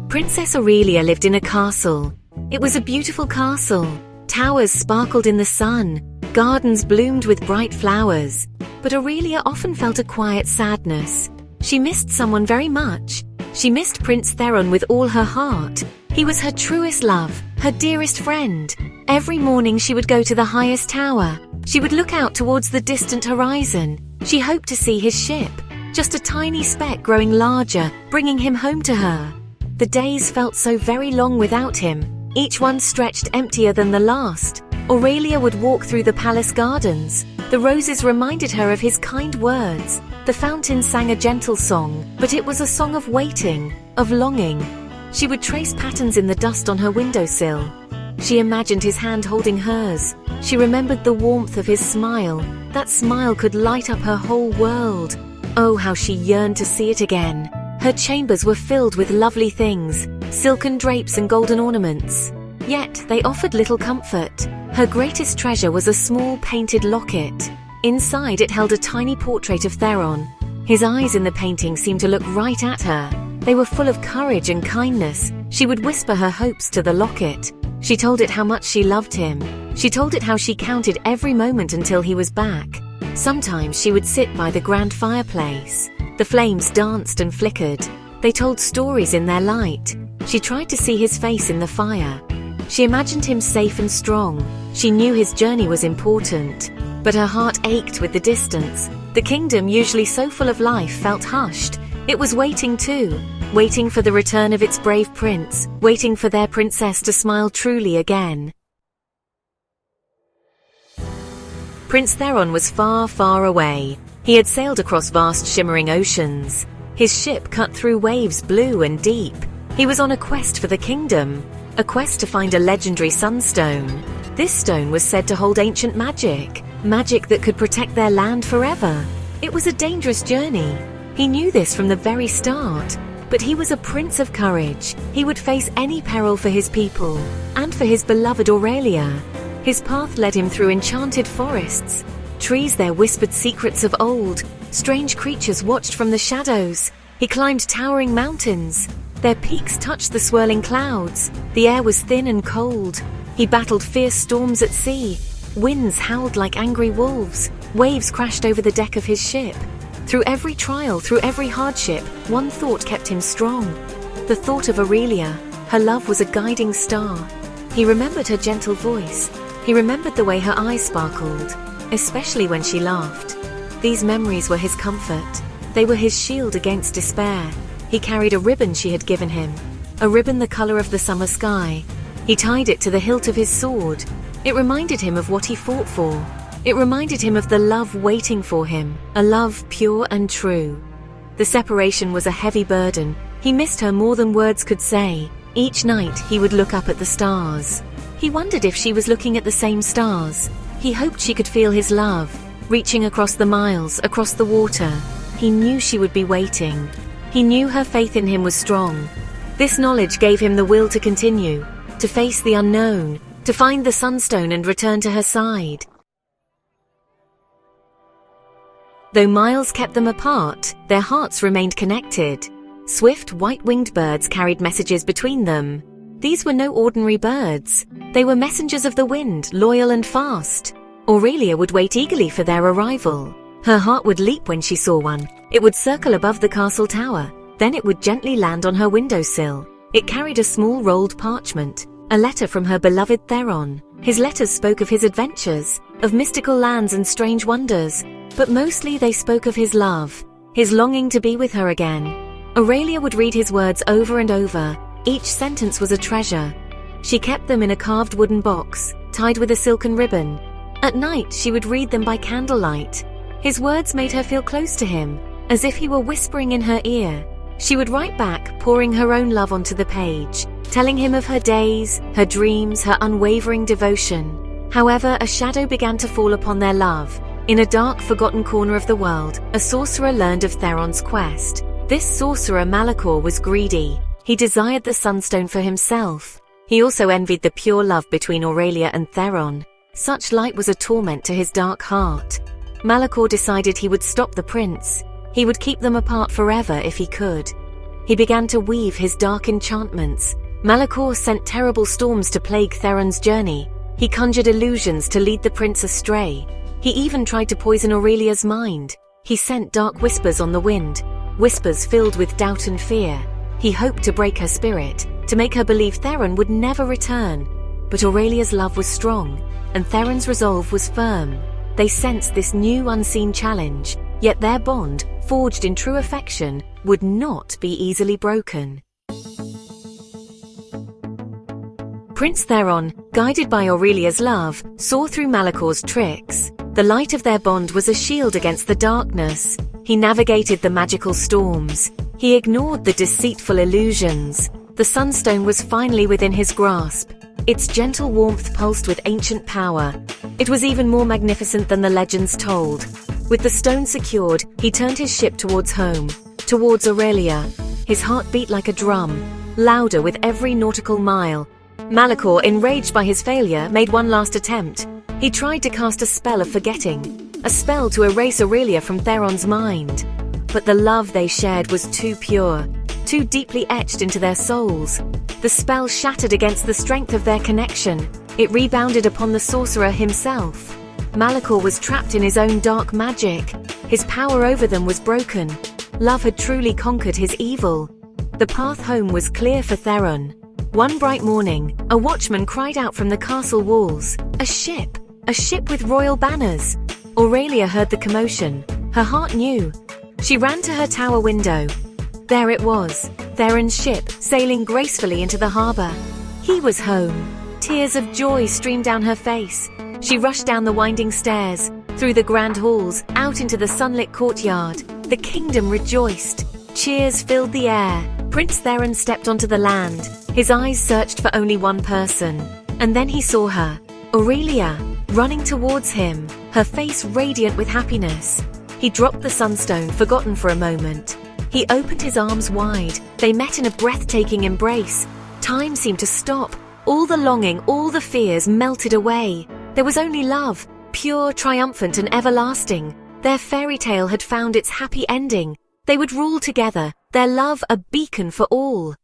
Princess Aurelia lived in a castle. It was a beautiful castle. Towers sparkled in the sun. Gardens bloomed with bright flowers. But Aurelia often felt a quiet sadness. She missed someone very much. She missed Prince Theron with all her heart. He was her truest love, her dearest friend. Every morning she would go to the highest tower. She would look out towards the distant horizon. She hoped to see his ship, just a tiny speck growing larger, bringing him home to her. The days felt so very long without him. Each one stretched emptier than the last. Aurelia would walk through the palace gardens. The roses reminded her of his kind words. The fountain sang a gentle song, but it was a song of waiting, of longing. She would trace patterns in the dust on her windowsill. She imagined his hand holding hers. She remembered the warmth of his smile. That smile could light up her whole world. Oh, how she yearned to see it again. Her chambers were filled with lovely things, silken drapes and golden ornaments. Yet they offered little comfort. Her greatest treasure was a small painted locket. Inside it held a tiny portrait of Theron. His eyes in the painting seemed to look right at her. They were full of courage and kindness. She would whisper her hopes to the locket. She told it how much she loved him. She told it how she counted every moment until he was back. Sometimes she would sit by the grand fireplace. The flames danced and flickered. They told stories in their light. She tried to see his face in the fire. She imagined him safe and strong. She knew his journey was important. But her heart ached with the distance. The kingdom, usually so full of life, felt hushed. It was waiting too. Waiting for the return of its brave prince. Waiting for their princess to smile truly again. Prince Theron was far, far away. He had sailed across vast shimmering oceans. His ship cut through waves blue and deep. He was on a quest for the kingdom. A quest to find a legendary sunstone. This stone was said to hold ancient magic. Magic that could protect their land forever. It was a dangerous journey. He knew this from the very start. But he was a prince of courage. He would face any peril for his people, and for his beloved Aurelia. His path led him through enchanted forests. Trees there whispered secrets of old. Strange creatures watched from the shadows. He climbed towering mountains. Their peaks touched the swirling clouds. The air was thin and cold. He battled fierce storms at sea. Winds howled like angry wolves. Waves crashed over the deck of his ship. Through every trial, through every hardship, one thought kept him strong. The thought of Aurelia. Her love was a guiding star. He remembered her gentle voice. He remembered the way her eyes sparkled, especially when she laughed. These memories were his comfort. They were his shield against despair. He carried a ribbon she had given him, a ribbon the color of the summer sky. He tied it to the hilt of his sword. It reminded him of what he fought for. It reminded him of the love waiting for him, a love pure and true. The separation was a heavy burden. He missed her more than words could say. Each night he would look up at the stars. He wondered if she was looking at the same stars. He hoped she could feel his love, reaching across the miles, across the water. He knew she would be waiting. He knew her faith in him was strong. This knowledge gave him the will to continue, to face the unknown, to find the sunstone and return to her side. Though miles kept them apart, their hearts remained connected. Swift, white-winged birds carried messages between them. These were no ordinary birds. They were messengers of the wind, loyal and fast. Aurelia would wait eagerly for their arrival. Her heart would leap when she saw one. It would circle above the castle tower. Then it would gently land on her windowsill. It carried a small rolled parchment, a letter from her beloved Theron. His letters spoke of his adventures, of mystical lands and strange wonders, but mostly they spoke of his love, his longing to be with her again. Aurelia would read his words over and over. Each sentence was a treasure. She kept them in a carved wooden box, tied with a silken ribbon. At night, she would read them by candlelight. His words made her feel close to him, as if he were whispering in her ear. She would write back, pouring her own love onto the page, telling him of her days, her dreams, her unwavering devotion. However, a shadow began to fall upon their love. In a dark, forgotten corner of the world, a sorcerer learned of Theron's quest. This sorcerer, Malachor, was greedy. He desired the sunstone for himself. He also envied the pure love between Aurelia and Theron. Such light was a torment to his dark heart. Malachor decided he would stop the prince. He would keep them apart forever if he could. He began to weave his dark enchantments. Malachor sent terrible storms to plague Theron's journey. He conjured illusions to lead the prince astray. He even tried to poison Aurelia's mind. He sent dark whispers on the wind, whispers filled with doubt and fear. He hoped to break her spirit, to make her believe Theron would never return. But Aurelia's love was strong, and Theron's resolve was firm. They sensed this new unseen challenge, yet their bond, forged in true affection, would not be easily broken. Prince Theron, guided by Aurelia's love, saw through Malachor's tricks. The light of their bond was a shield against the darkness. He navigated the magical storms. He ignored the deceitful illusions. The Sunstone was finally within his grasp. Its gentle warmth pulsed with ancient power. It was even more magnificent than the legends told. With the stone secured, he turned his ship towards home, towards Aurelia. His heart beat like a drum, louder with every nautical mile. Malachor, enraged by his failure, made one last attempt. He tried to cast a spell of forgetting, a spell to erase Aurelia from Theron's mind. But the love they shared was too pure, too deeply etched into their souls. The spell shattered against the strength of their connection. It rebounded upon the sorcerer himself. Malachor was trapped in his own dark magic. His power over them was broken. Love had truly conquered his evil. The path home was clear for Theron. One bright morning, a watchman cried out from the castle walls. A ship with royal banners. Aurelia heard the commotion. Her heart knew. She ran to her tower window. There it was, Theron's ship, sailing gracefully into the harbor. He was home. Tears of joy streamed down her face. She rushed down the winding stairs, through the grand halls, out into the sunlit courtyard. The kingdom rejoiced. Cheers filled the air. Prince Theron stepped onto the land. His eyes searched for only one person. And then he saw her, Aurelia, running towards him, her face radiant with happiness. He dropped the sunstone, forgotten for a moment. He opened his arms wide. They met in a breathtaking embrace. Time seemed to stop. All the longing, all the fears melted away. There was only love, pure, triumphant, and everlasting. Their fairy tale had found its happy ending. They would rule together, their love a beacon for all.